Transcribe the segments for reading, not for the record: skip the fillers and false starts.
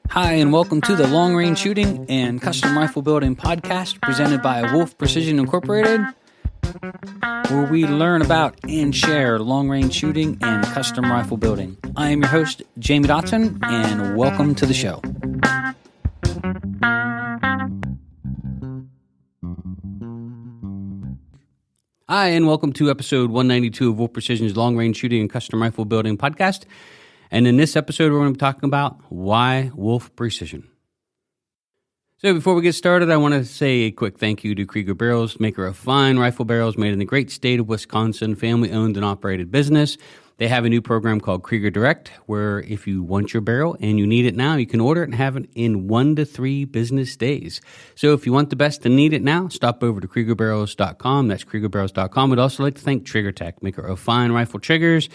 Hi, and welcome to the Long Range Shooting and Custom Rifle Building podcast presented by Wolf Precision Incorporated, where we learn about and share long range shooting and custom rifle building. I am your host, Jamie Dotson, and welcome to the show. Hi, and welcome to episode 192 of Wolf Precision's Long Range Shooting and Custom Rifle Building podcast. And in this episode, we're going to be talking about why Wolf Precision. So before we get started, I want to say a quick thank you to Krieger Barrels, maker of fine rifle barrels made in the great state of Wisconsin, family-owned and operated business. They have a new program called Krieger Direct, where if you want your barrel and you need it now, you can order it and have it in 1 to 3 business days. So if you want the best and need it now, stop over to KriegerBarrels.com. That's KriegerBarrels.com. We'd also like to thank Trigger Tech, maker of fine rifle triggers.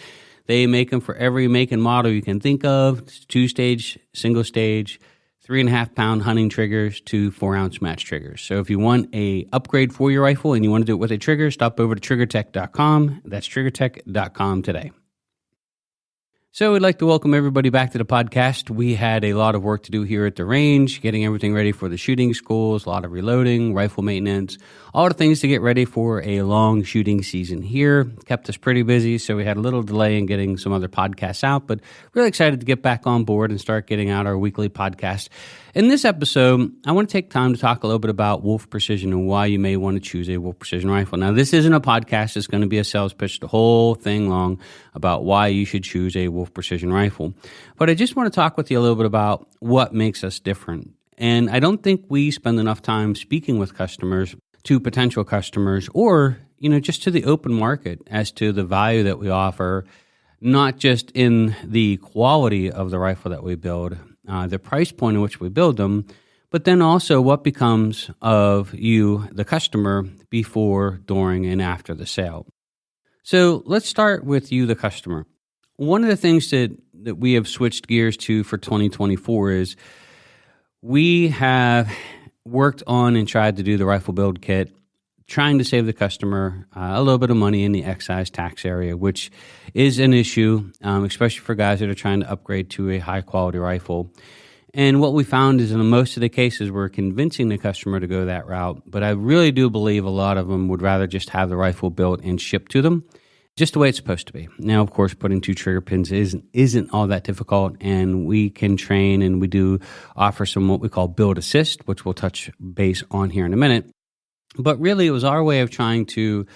They make them for every make and model you can think of. It's 2-stage, single-stage, 3.5-pound hunting triggers to 4-ounce match triggers. So if you want a upgrade for your rifle and you want to do it with a trigger, stop over to TriggerTech.com. That's TriggerTech.com today. So we'd like to welcome everybody back to the podcast. We had a lot of work to do here at the range, getting everything ready for the shooting schools, a lot of reloading, rifle maintenance, all the things to get ready for a long shooting season here. Kept us pretty busy, so we had a little delay in getting some other podcasts out, but really excited to get back on board and start getting out our weekly podcast. In this episode, I want to take time to talk a little bit about Wolf Precision and why you may want to choose a Wolf Precision rifle. Now, this isn't a podcast. It's going to be a sales pitch the whole thing long about why you should choose a Wolf Precision rifle. But I just want to talk with you a little bit about what makes us different. And I don't think we spend enough time speaking with customers, to potential customers, or, just to the open market as to the value that we offer, not just in the quality of the rifle that we build, the price point in which we build them, but then also what becomes of you, the customer, before, during, and after the sale. So let's start with you, the customer. One of the things that we have switched gears to for 2024 is we have worked on and tried to do the rifle build kit, trying to save the customer a little bit of money in the excise tax area, which is an issue, especially for guys that are trying to upgrade to a high-quality rifle. And what we found is in most of the cases, we're convincing the customer to go that route, but I really do believe a lot of them would rather just have the rifle built and shipped to them, just the way it's supposed to be. Now, of course, putting 2 trigger pins isn't all that difficult, and we can train, and we do offer some what we call build assist, which we'll touch base on here in a minute. But really, it was our way of trying to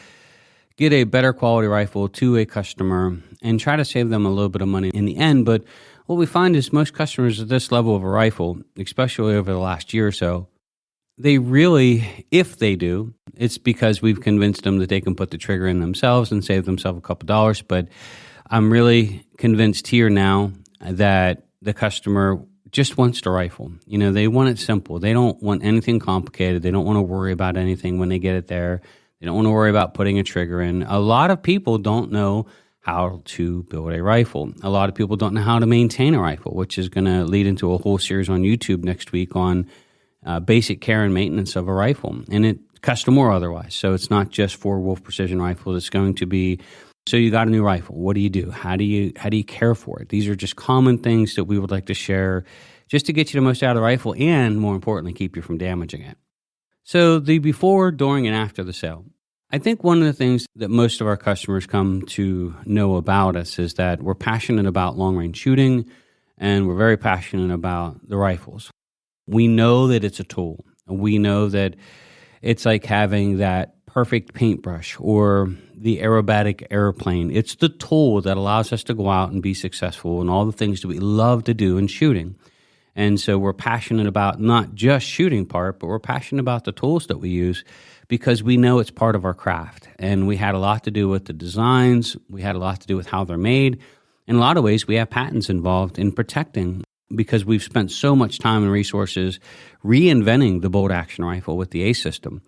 get a better quality rifle to a customer and try to save them a little bit of money in the end. But what we find is most customers at this level of a rifle, especially over the last year or so, they really, if they do, it's because we've convinced them that they can put the trigger in themselves and save themselves a couple dollars. But I'm really convinced here now that the customer just wants the rifle. They want it simple. They don't want anything complicated. They don't want to worry about anything when they get it there. They don't want to worry about putting a trigger in. A lot of people don't know how to build a rifle. A lot of people don't know how to maintain a rifle, which is going to lead into a whole series on YouTube next week on basic care and maintenance of a rifle, and it custom or otherwise. So it's not just for Wolf Precision rifles. It's going to be, so you got a new rifle. What do you do? How do you care for it? These are just common things that we would like to share just to get you the most out of the rifle and, more importantly, keep you from damaging it. So the before, during, and after the sale. I think one of the things that most of our customers come to know about us is that we're passionate about long-range shooting, and we're very passionate about the rifles. We know that it's a tool. We know that it's like having that perfect paintbrush or the aerobatic airplane. It's the tool that allows us to go out and be successful in all the things that we love to do in shooting. And so we're passionate about not just shooting part, but we're passionate about the tools that we use because we know it's part of our craft. And we had a lot to do with the designs. We had a lot to do with how they're made. In a lot of ways, we have patents involved in protecting because we've spent so much time and resources reinventing the bolt action rifle with the A system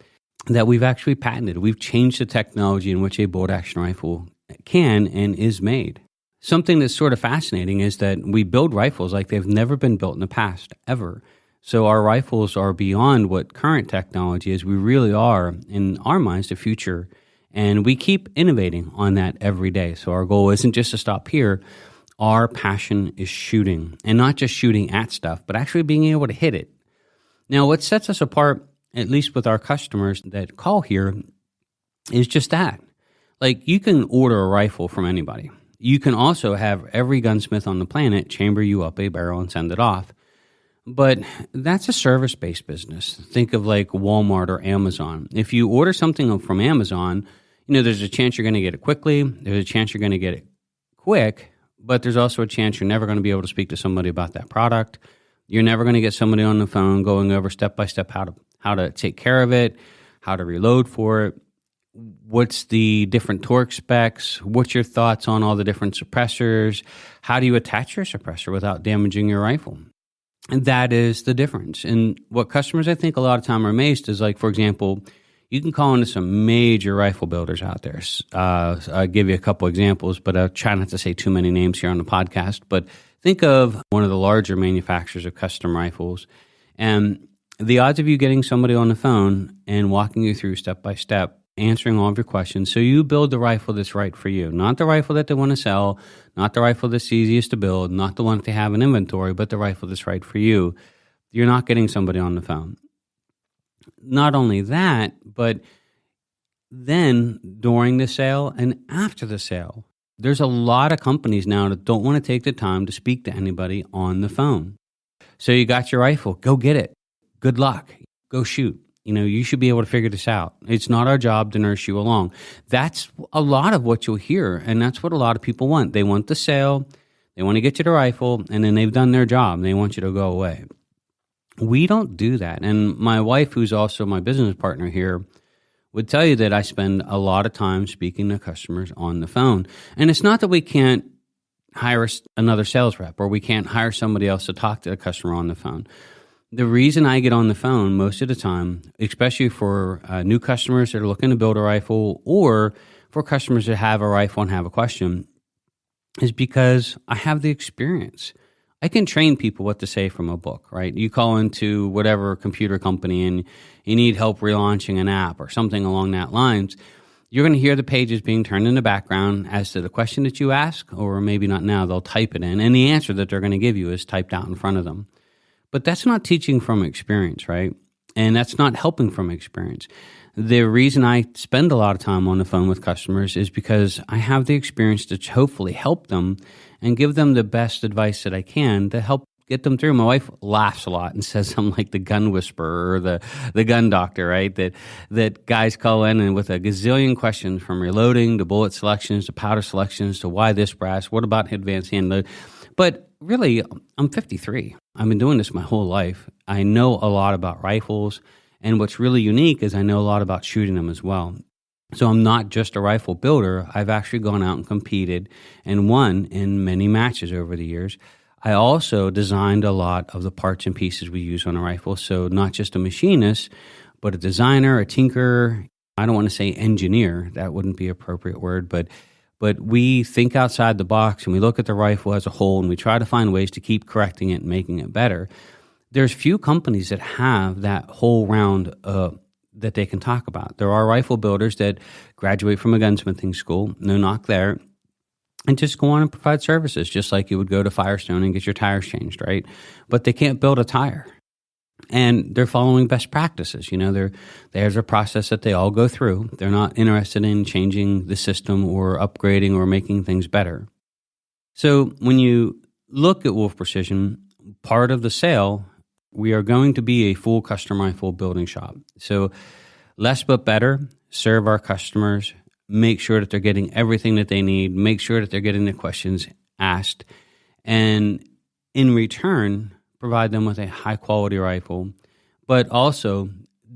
that we've actually patented. We've changed the technology in which a bolt action rifle can and is made. Something that's sort of fascinating is that we build rifles like they've never been built in the past, ever. So our rifles are beyond what current technology is. We really are, in our minds, the future. And we keep innovating on that every day. So our goal isn't just to stop here. our passion is shooting, and not just shooting at stuff, but actually being able to hit it. Now, what sets us apart, at least with our customers that call here, is just that. Like, you can order a rifle from anybody. You can also have every gunsmith on the planet chamber you up a barrel and send it off. But that's a service-based business. Think of like Walmart or Amazon. If you order something from Amazon, there's a chance you're going to get it quickly. There's a chance you're going to get it quick, but there's also a chance you're never going to be able to speak to somebody about that product. You're never going to get somebody on the phone going over step by step how to take care of it, how to reload for it, what's the different torque specs, what's your thoughts on all the different suppressors, how do you attach your suppressor without damaging your rifle. And that is the difference. And what customers, I think, a lot of time are amazed is, like, for example, you can call into some major rifle builders out there. I'll give you a couple examples, but I'll try not to say too many names here on the podcast. But think of one of the larger manufacturers of custom rifles, and the odds of you getting somebody on the phone and walking you through step by step, answering all of your questions, so you build the rifle that's right for you. Not the rifle that they want to sell, not the rifle that's easiest to build, not the one that they have in inventory, but the rifle that's right for you. You're not getting somebody on the phone. Not only that, but then during the sale and after the sale, there's a lot of companies now that don't want to take the time to speak to anybody on the phone. So you got your rifle, go get it. Good luck. Go shoot. You should be able to figure this out. It's not our job to nurse you along. That's a lot of what you'll hear, and that's what a lot of people want. They want the sale, they want to get you the rifle, and then they've done their job, and they want you to go away. We don't do that. And my wife, who's also my business partner here, would tell you that I spend a lot of time speaking to customers on the phone. And it's not that we can't hire another sales rep or we can't hire somebody else to talk to the customer on the phone. The reason I get on the phone most of the time, especially for new customers that are looking to build a rifle or for customers that have a rifle and have a question, is because I have the experience. I can train people what to say from a book, right? You call into whatever computer company and you need help relaunching an app or something along that lines. You're going to hear the pages being turned in the background as to the question that you ask, or maybe not now, they'll type it in, and the answer that they're going to give you is typed out in front of them. But that's not teaching from experience, right? And that's not helping from experience. The reason I spend a lot of time on the phone with customers is because I have the experience to hopefully help them and give them the best advice that I can to help get them through. My wife laughs a lot and says I'm like the gun whisperer or the gun doctor, right? That guys call in and with a gazillion questions, from reloading to bullet selections to powder selections to why this brass, what about advanced hand load? But really, I'm 53. I've been doing this my whole life. I know a lot about rifles, and what's really unique is I know a lot about shooting them as well. So I'm not just a rifle builder. I've actually gone out and competed and won in many matches over the years. I also designed a lot of the parts and pieces we use on a rifle. So not just a machinist, but a designer, a tinkerer. I don't want to say engineer. That wouldn't be an appropriate word, but we think outside the box and we look at the rifle as a whole and we try to find ways to keep correcting it and making it better. There's few companies that have that whole round that they can talk about. There are rifle builders that graduate from a gunsmithing school, no knock there, and just go on and provide services, just like you would go to Firestone and get your tires changed, right? But they can't build a tire. And they're following best practices. There's a process that they all go through. They're not interested in changing the system or upgrading or making things better. So when you look at Wolf Precision, part of the sale, we are going to be a full custom rifle building shop. So less but better, serve our customers, make sure that they're getting everything that they need, make sure that they're getting the questions asked, and in return, provide them with a high-quality rifle, but also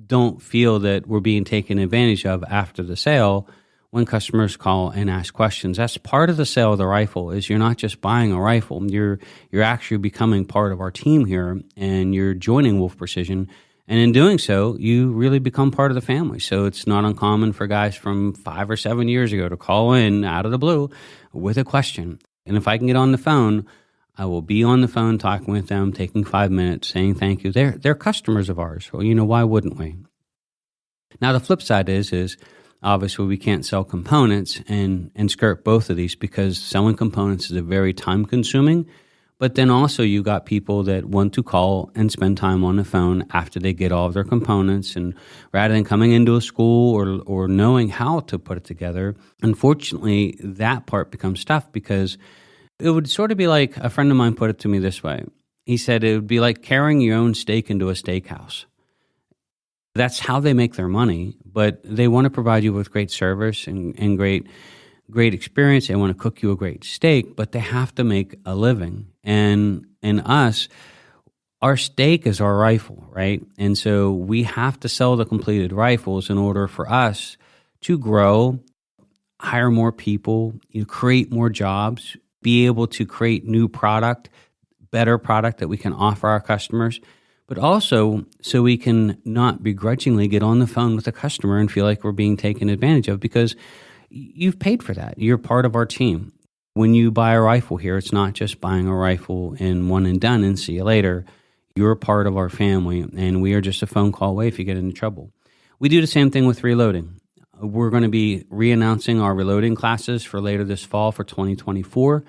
don't feel that we're being taken advantage of after the sale when customers call and ask questions. That's part of the sale of the rifle, is you're not just buying a rifle. You're actually becoming part of our team here, and you're joining Wolf Precision. And in doing so, you really become part of the family. So it's not uncommon for guys from 5 or 7 years ago to call in out of the blue with a question. And if I can get on the phone, I will be on the phone talking with them, taking 5 minutes, saying thank you. They're customers of ours. Well, why wouldn't we? Now, the flip side is Obviously, we can't sell components and skirt both of these because selling components is a very time-consuming. But then also you got people that want to call and spend time on the phone after they get all of their components. And rather than coming into a school or knowing how to put it together, unfortunately, that part becomes tough because it would sort of be like a friend of mine put it to me this way. He said it would be like carrying your own steak into a steakhouse. That's how they make their money, but they want to provide you with great service and great experience. They want to cook you a great steak, but they have to make a living. And us, our steak is our rifle, right? And so we have to sell the completed rifles in order for us to grow, hire more people, create more jobs, be able to create new product, better product that we can offer our customers, but also so we can not begrudgingly get on the phone with a customer and feel like we're being taken advantage of because you've paid for that. You're part of our team. When you buy a rifle here, it's not just buying a rifle and one and done and see you later. You're part of our family, and we are just a phone call away if you get into trouble. We do the same thing with reloading. We're going to be re-announcing our reloading classes for later this fall for 2024.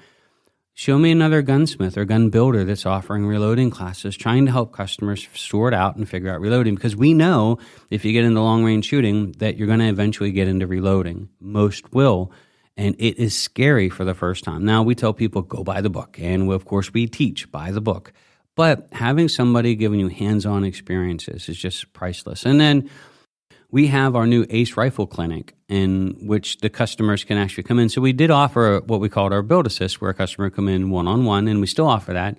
Show me another gunsmith or gun builder that's offering reloading classes, trying to help customers sort out and figure out reloading. Because we know if you get into long-range shooting that you're going to eventually get into reloading. Most will. And it is scary for the first time. Now, we tell people, go buy the book. And of course, we teach, buy the book. But having somebody giving you hands-on experiences is just priceless. And then we have our new Ace Rifle Clinic in which the customers can actually come in. So we did offer what we called our Build Assist, where a customer come in one-on-one, and we still offer that.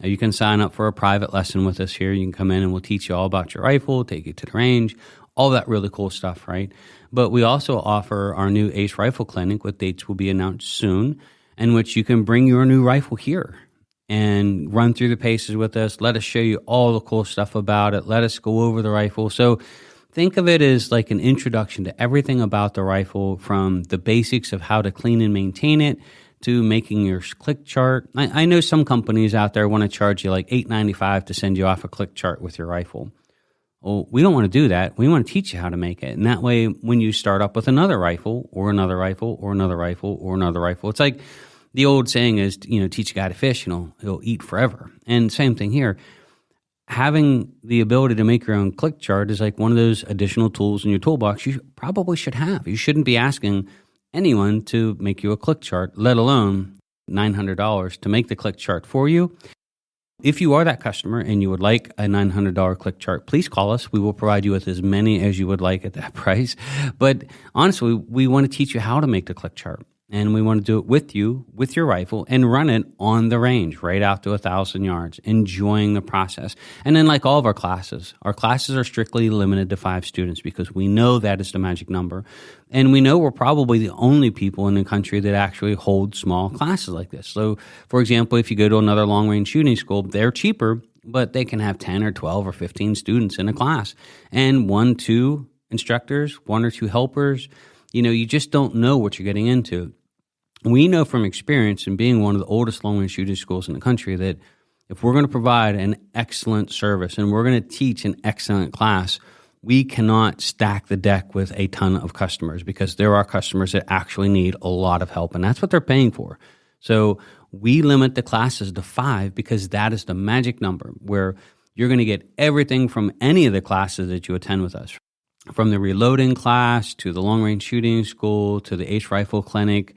You can sign up for a private lesson with us here. You can come in and we'll teach you all about your rifle, take you to the range, all that really cool stuff, right? But we also offer our new Ace Rifle Clinic, with dates will be announced soon, in which you can bring your new rifle here and run through the paces with us. Let us show you all the cool stuff about it. Let us go over the rifle. So think of it as like an introduction to everything about the rifle, from the basics of how to clean and maintain it to making your click chart. I know some companies out there want to charge you like $8.95 to send you off a click chart with your rifle. Well, we don't want to do that. We want to teach you how to make it. And that way, when you start up with another rifle or another rifle or another rifle or another rifle, it's like the old saying is, teach a guy to fish, he'll eat forever. And same thing here. Having the ability to make your own click chart is like one of those additional tools in your toolbox you probably should have. You shouldn't be asking anyone to make you a click chart, let alone $900 to make the click chart for you. If you are that customer and you would like a $900 click chart, please call us. We will provide you with as many as you would like at that price. But honestly, we want to teach you how to make the click chart. And we want to do it with you, with your rifle, and run it on the range, right out to 1,000 yards, enjoying the process. And then like all of our classes are strictly limited to 5 students because we know that is the magic number. And we know we're probably the only people in the country that actually hold small classes like this. So, for example, if you go to another long-range shooting school, they're cheaper, but they can have 10 or 12 or 15 students in a class. And 1, 2 instructors, 1 or 2 helpers. You just don't know what you're getting into. We know from experience, and being one of the oldest long-range shooting schools in the country, that if we're going to provide an excellent service and we're going to teach an excellent class, we cannot stack the deck with a ton of customers, because there are customers that actually need a lot of help, and that's what they're paying for. So we limit the classes to 5 because that is the magic number where you're going to get everything from any of the classes that you attend with us, from the reloading class to the long-range shooting school to the Ace Rifle Clinic.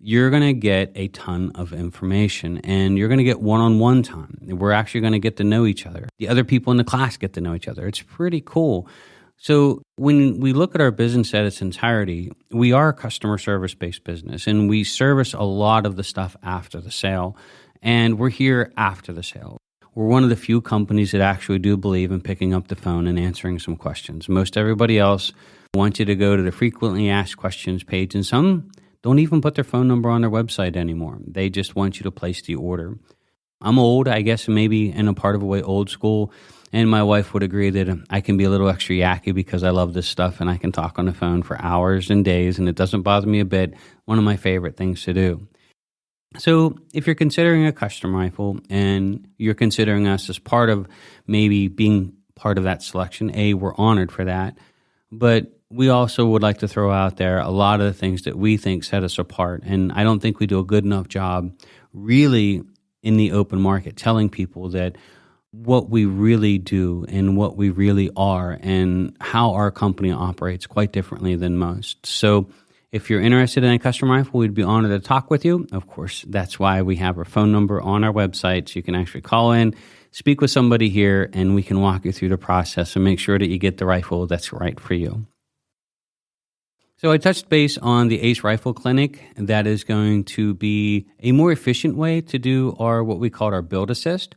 You're going to get a ton of information, and you're going to get one-on-one time. We're actually going to get to know each other. The other people in the class get to know each other. It's pretty cool. So when we look at our business at its entirety, we are a customer service-based business, and we service a lot of the stuff after the sale, and we're here after the sale. We're one of the few companies that actually do believe in picking up the phone and answering some questions. Most everybody else wants you to go to the frequently asked questions page, and some don't even put their phone number on their website anymore. They just want you to place the order. I'm old, I guess, maybe in a part of a way old school, and my wife would agree that I can be a little extra yacky because I love this stuff and I can talk on the phone for hours and days, and it doesn't bother me a bit. One of my favorite things to do. So if you're considering a custom rifle and you're considering us as part of maybe being part of that selection, we're honored for that. But we also would like to throw out there a lot of the things that we think set us apart. And I don't think we do a good enough job really in the open market telling people that what we really do and what we really are and how our company operates quite differently than most. So if you're interested in a custom rifle, we'd be honored to talk with you. Of course, that's why we have our phone number on our website, so you can actually call in, speak with somebody here, and we can walk you through the process and make sure that you get the rifle that's right for you. So I touched base on the Ace Rifle Clinic. That is going to be a more efficient way to do what we call our build assist.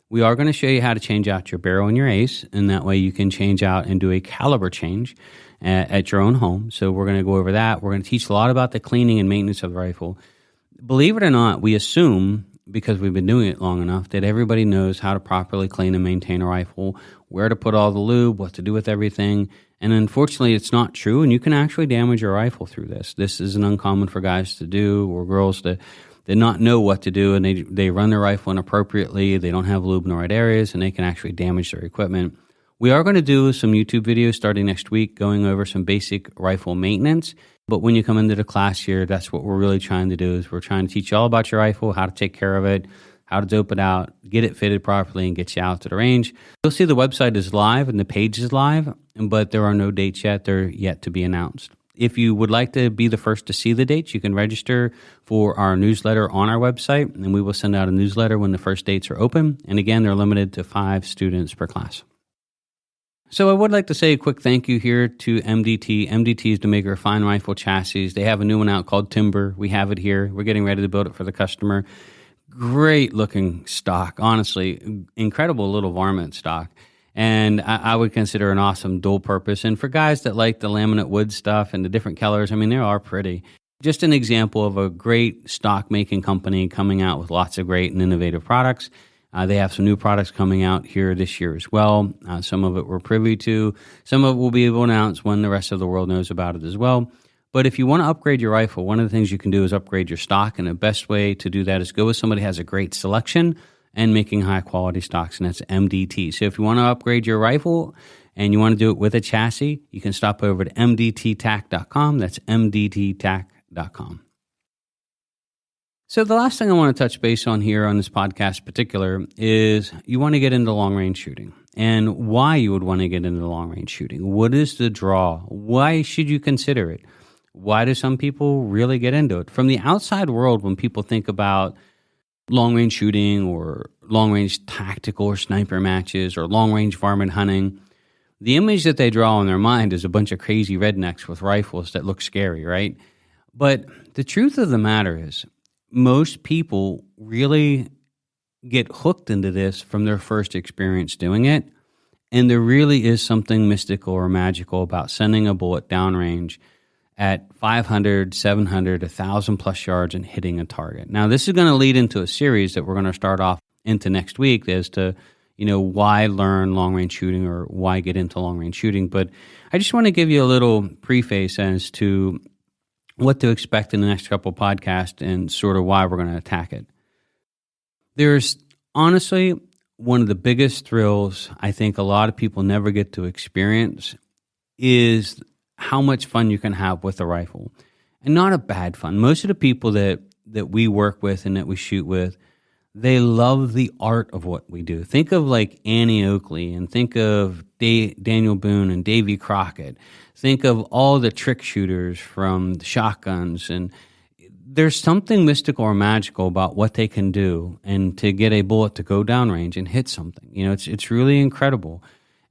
We are going to show you how to change out your barrel and your ace, and that way you can change out and do a caliber change at your own home. So we're going to go over that. We're going to teach a lot about the cleaning and maintenance of the rifle. Believe it or not, we assume, because we've been doing it long enough, that everybody knows how to properly clean and maintain a rifle, where to put all the lube, what to do with everything. And unfortunately, it's not true, and you can actually damage your rifle through this. This isn't uncommon for guys to do, or girls to not know what to do, and they run their rifle inappropriately. They don't have lube in the right areas, and they can actually damage their equipment. We are going to do some YouTube videos starting next week going over some basic rifle maintenance. But when you come into the class here, that's what we're really trying to do, is we're trying to teach you all about your rifle, how to take care of it, how to dope it out, get it fitted properly, and get you out to the range. You'll see the website is live and the page is live, but there are no dates yet. They're yet to be announced. If you would like to be the first to see the dates, you can register for our newsletter on our website, and we will send out a newsletter when the first dates are open. And again, they're limited to 5 students per class. So I would like to say a quick thank you here to MDT. MDT is the maker of fine rifle chassis. They have a new one out called Timber. We have it here. We're getting ready to build it for the customer. Great looking stock, honestly. Incredible little varmint stock. And I would consider an awesome dual purpose. And for guys that like the laminate wood stuff and the different colors, I mean, they are pretty. Just an example of a great stock making company coming out with lots of great and innovative products. They have some new products coming out here this year as well. Some of it we're privy to. Some of it we'll be able to announce when the rest of the world knows about it as well. But if you want to upgrade your rifle, one of the things you can do is upgrade your stock. And the best way to do that is go with somebody who has a great selection and making high-quality stocks, and that's MDT. So if you want to upgrade your rifle and you want to do it with a chassis, you can stop over to mdttac.com. That's mdttac.com. So the last thing I want to touch base on here on this podcast in particular is you want to get into long-range shooting and why you would want to get into long-range shooting. What is the draw? Why should you consider it? Why do some people really get into it? From the outside world, when people think about long-range shooting or long-range tactical or sniper matches or long-range varmint hunting, the image that they draw in their mind is a bunch of crazy rednecks with rifles that look scary, right? But the truth of the matter is most people really get hooked into this from their first experience doing it, and there really is something mystical or magical about sending a bullet downrange at 500, 700, 1,000 plus yards and hitting a target. Now, this is going to lead into a series that we're going to start off into next week as to, why learn long-range shooting or why get into long-range shooting. But I just want to give you a little preface as to what to expect in the next couple of podcasts and sort of why we're going to attack it. There's honestly one of the biggest thrills I think a lot of people never get to experience is how much fun you can have with a rifle. And not a bad fun. Most of the people that we work with and that we shoot with, they love the art of what we do. Think of like Annie Oakley and think of Daniel Boone and Davy Crockett. Think of all the trick shooters from the shotguns. And there's something mystical or magical about what they can do and to get a bullet to go downrange and hit something. It's really incredible.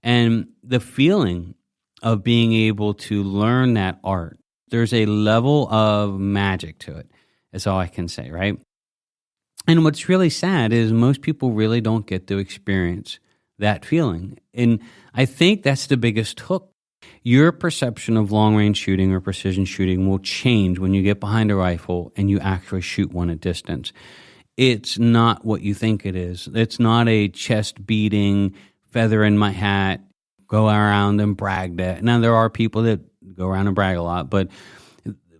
And the feeling of being able to learn that art, there's a level of magic to it, is all I can say, right? And what's really sad is most people really don't get to experience that feeling. And I think that's the biggest hook. Your perception of long-range shooting or precision shooting will change when you get behind a rifle and you actually shoot one at distance. It's not what you think it is. It's not a chest-beating, feather in my hat, go around and brag that. Now, there are people that go around and brag a lot, but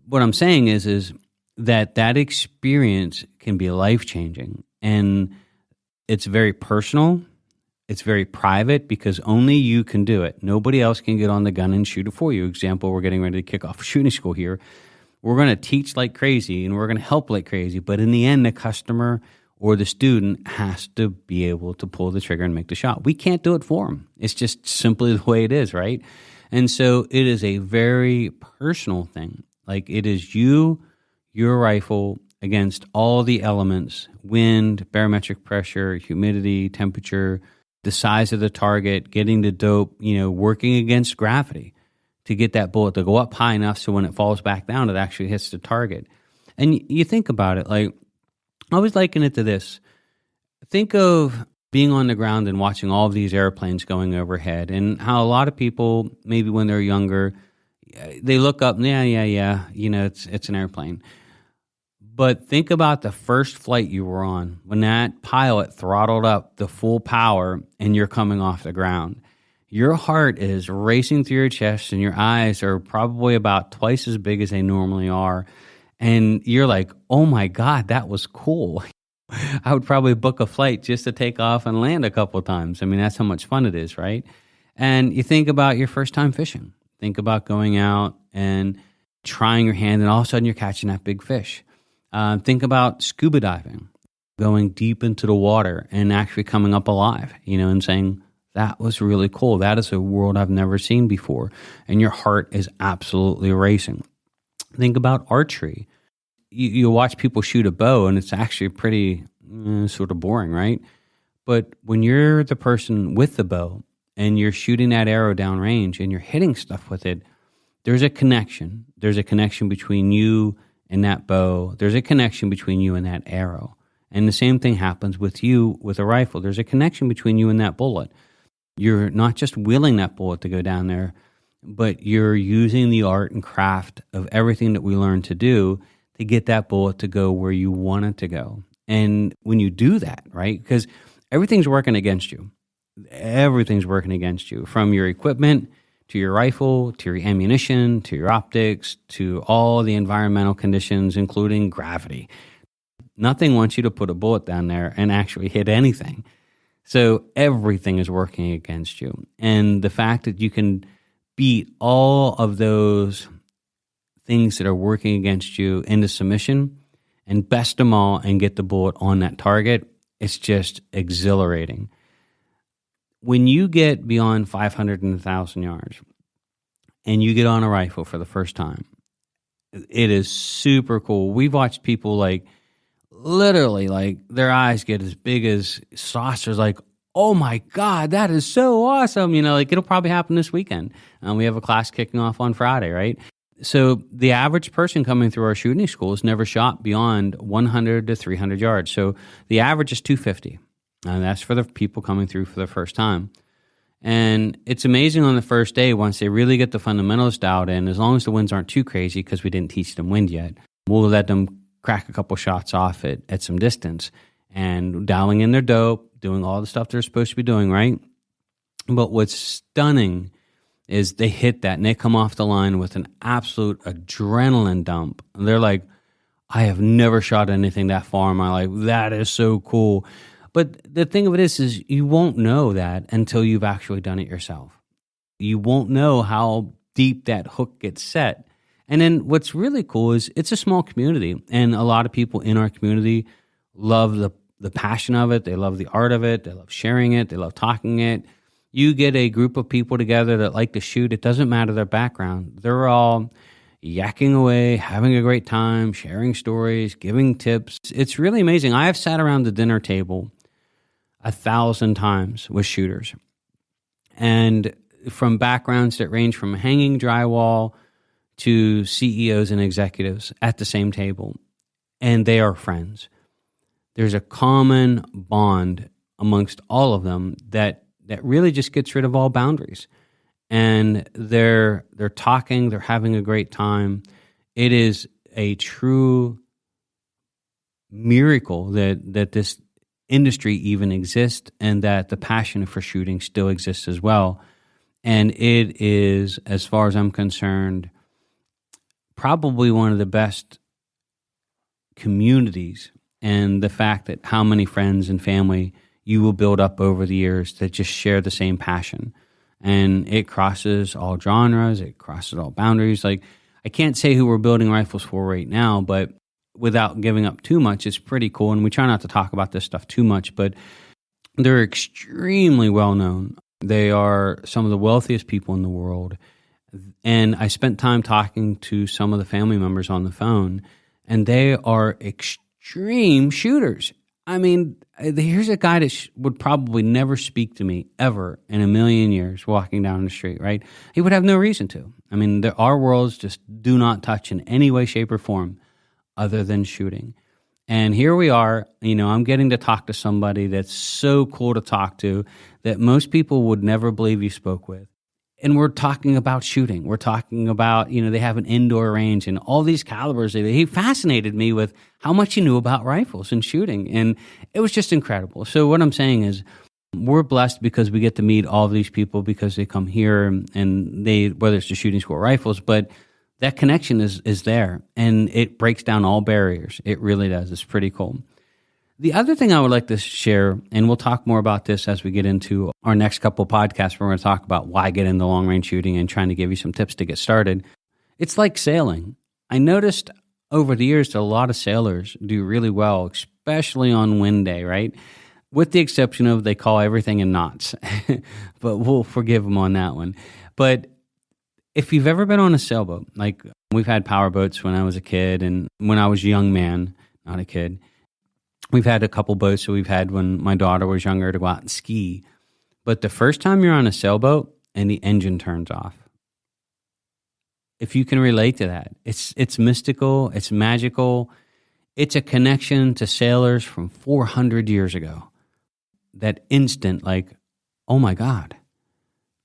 what I'm saying is that experience can be life-changing, and it's very personal, It's very private because only you can do it. Nobody else can get on the gun and shoot it for you. Example, we're getting ready to kick off shooting school here. We're going to teach like crazy and we're going to help like crazy. But in the end, the customer or the student has to be able to pull the trigger and make the shot. We can't do it for them. It's just simply the way it is, right? And so it is a very personal thing. Like it is you, your rifle, against all the elements, wind, barometric pressure, humidity, temperature, the size of the target, getting the dope, working against gravity to get that bullet to go up high enough so when it falls back down, it actually hits the target. And you think about it, like, I always liken it to this. Think of being on the ground and watching all of these airplanes going overhead and how a lot of people, maybe when they're younger, they look up, it's an airplane. But think about the first flight you were on when that pilot throttled up the full power and you're coming off the ground. Your heart is racing through your chest and your eyes are probably about twice as big as they normally are. And you're like, oh my God, that was cool. I would probably book a flight just to take off and land a couple of times. I mean, that's how much fun it is, right? And you think about your first time fishing. Think about going out and trying your hand and all of a sudden you're catching that big fish. Think about scuba diving, going deep into the water and actually coming up alive, and saying, that was really cool. That is a world I've never seen before. And your heart is absolutely racing. Think about archery. You watch people shoot a bow and it's actually pretty sort of boring, right? But when you're the person with the bow and you're shooting that arrow downrange and you're hitting stuff with it, there's a connection. There's a connection between you and that bow. There's a connection between you and that arrow. And the same thing happens with you with a rifle. There's a connection between you and that bullet. You're not just willing that bullet to go down there, but you're using the art and craft of everything that we learned to do to get that bullet to go where you want it to go. And when you do that, right, because everything's working against you. Everything's working against you, from your equipment to your rifle, to your ammunition, to your optics, to all the environmental conditions, including gravity. Nothing wants you to put a bullet down there and actually hit anything. So everything is working against you. And the fact that you can beat all of those things that are working against you into submission and best them all and get the bullet on that target, it's just exhilarating. When you get beyond 500 and 1,000 yards and you get on a rifle for the first time, it is super cool. We've watched people literally their eyes get as big as saucers, like, oh my God, that is so awesome. It'll probably happen this weekend. We have a class kicking off on Friday, right? So the average person coming through our shooting school has never shot beyond 100 to 300 yards. So the average is 250. And that's for the people coming through for the first time. And it's amazing on the first day, once they really get the fundamentals dialed in, as long as the winds aren't too crazy, because we didn't teach them wind yet, we'll let them crack a couple shots off at some distance and dialing in their dope, doing all the stuff they're supposed to be doing, right? But what's stunning is they hit that and they come off the line with an absolute adrenaline dump. They're like, I have never shot anything that far in my life. That is so cool. But the thing of it is you won't know that until you've actually done it yourself. You won't know how deep that hook gets set. And then what's really cool is it's a small community, and a lot of people in our community love the passion of it. They love the art of it. They love sharing it. They love talking it. You get a group of people together that like to shoot. It doesn't matter their background. They're all yakking away, having a great time, sharing stories, giving tips. It's really amazing. I have sat around the dinner table 1,000 times with shooters, and from backgrounds that range from hanging drywall to CEOs and executives at the same table, and they are friends. There's a common bond amongst all of them that really just gets rid of all boundaries. And they're talking, they're having a great time. It is a true miracle that this industry even exists and that the passion for shooting still exists as well. And it is, as far as I'm concerned, probably one of the best communities, and the fact that how many friends and family you will build up over the years that just share the same passion. And it crosses all genres, it crosses all boundaries. Like, I can't say who we're building rifles for right now, but without giving up too much, it's pretty cool. And we try not to talk about this stuff too much, but they're extremely well known. They are some of the wealthiest people in the world. And I spent time talking to some of the family members on the phone, and they are extreme shooters. I mean, here's a guy that would probably never speak to me ever in a million years walking down the street, right? He would have no reason to. I mean, our worlds just do not touch in any way, shape, or form other than shooting. And here we are, I'm getting to talk to somebody that's so cool to talk to that most people would never believe you spoke with. And we're talking about shooting. We're talking about, they have an indoor range and all these calibers. He fascinated me with how much he knew about rifles and shooting. And it was just incredible. So what I'm saying is we're blessed because we get to meet all of these people because they come here and whether it's the shooting school or rifles, but that connection is there and it breaks down all barriers. It really does. It's pretty cool. The other thing I would like to share, and we'll talk more about this as we get into our next couple of podcasts, we're going to talk about why get into long-range shooting and trying to give you some tips to get started. It's like sailing. I noticed over the years that a lot of sailors do really well, especially on wind day, right? With the exception of they call everything in knots, but we'll forgive them on that one. But if you've ever been on a sailboat, like we've had power boats when I was a kid and when I was a young man, not a kid. We've had a couple boats that we've had when my daughter was younger to go out and ski. But the first time you're on a sailboat and the engine turns off, if you can relate to that, it's mystical, it's magical. It's a connection to sailors from 400 years ago. That instant, like, oh my God,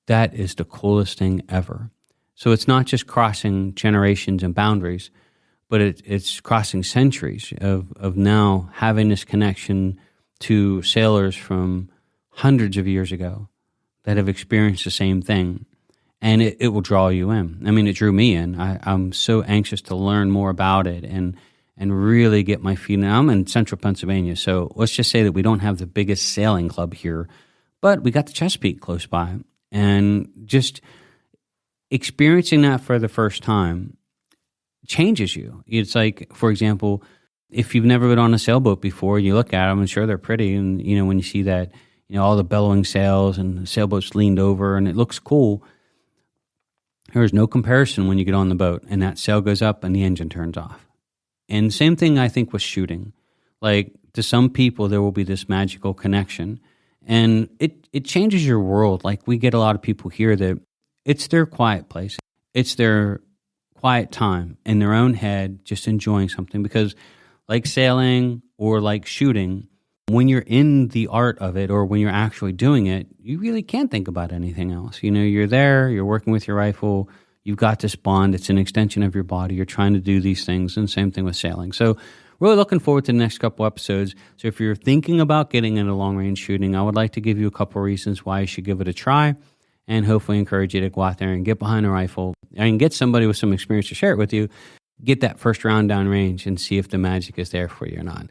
that is the coolest thing ever. So it's not just crossing generations and boundaries, but it's crossing centuries of now having this connection to sailors from hundreds of years ago that have experienced the same thing. And it will draw you in. I mean, it drew me in. I'm so anxious to learn more about it and really get my feet in. I'm in central Pennsylvania, so let's just say that we don't have the biggest sailing club here, but we got the Chesapeake close by. And just experiencing that for the first time changes you. It's like, for example, if you've never been on a sailboat before, you look at them and sure they're pretty. And, when you see that, all the bellowing sails and the sailboat's leaned over and it looks cool, there's no comparison when you get on the boat and that sail goes up and the engine turns off. And same thing, I think, with shooting. Like, to some people, there will be this magical connection and it changes your world. Like, we get a lot of people here that it's their quiet place. It's their quiet time in their own head, just enjoying something. Because like sailing or like shooting, when you're in the art of it or when you're actually doing it, you really can't think about anything else. You're there, you're working with your rifle, you've got this bond, it's an extension of your body, you're trying to do these things, and same thing with sailing. So really looking forward to the next couple episodes. So if you're thinking about getting into long-range shooting, I would like to give you a couple reasons why you should give it a try, and hopefully encourage you to go out there and get behind a rifle and get somebody with some experience to share it with you. Get that first round down range and see if the magic is there for you or not.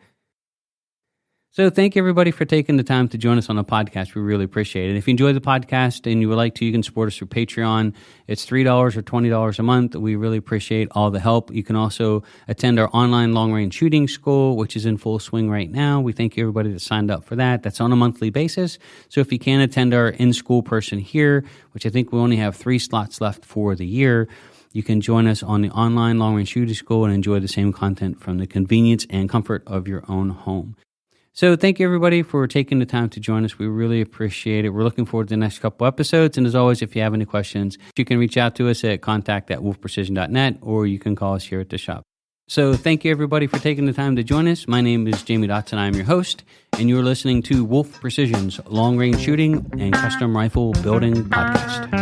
So thank you, everybody, for taking the time to join us on the podcast. We really appreciate it. If you enjoy the podcast and you would like to, you can support us through Patreon. It's $3 or $20 a month. We really appreciate all the help. You can also attend our online long-range shooting school, which is in full swing right now. We thank you, everybody that signed up for that. That's on a monthly basis. So if you can attend our in-school person here, which I think we only have 3 slots left for the year, you can join us on the online long-range shooting school and enjoy the same content from the convenience and comfort of your own home. So thank you, everybody, for taking the time to join us. We really appreciate it. We're looking forward to the next couple episodes. And as always, if you have any questions, you can reach out to us at contact@wolfprecision.net, or you can call us here at the shop. So thank you, everybody, for taking the time to join us. My name is Jamie Dotson. I'm your host, and you're listening to Wolf Precision's Long Range Shooting and Custom Rifle Building Podcast.